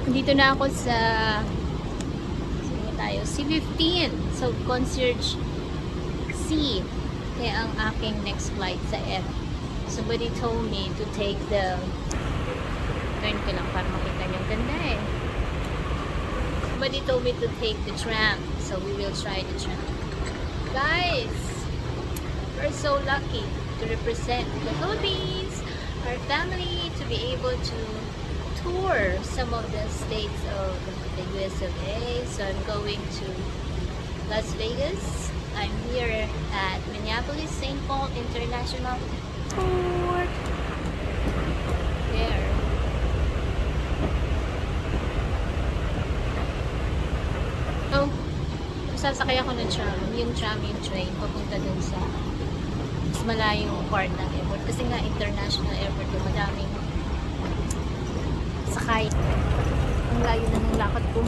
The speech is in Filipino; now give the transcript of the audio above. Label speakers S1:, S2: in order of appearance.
S1: Dito na ako sa C15. So, concierge C. Kaya ang aking next flight sa F. Somebody told me to take the turn ko lang para makita niyo. Ganda eh. Somebody told me to take the tram. So, we will try the tram. Guys, we're so lucky to represent the Philippines, our family, to be able to tour some of the states of the US of A. So I'm going to Las Vegas. I'm here at Minneapolis St. Paul International Airport. There. Oh, sasakay ako ng tram. Yung train, papunta dun sa mas malayong part ng airport. Kasi nga international airport, yung madaming sakay. Ang layo na ng lakad ko.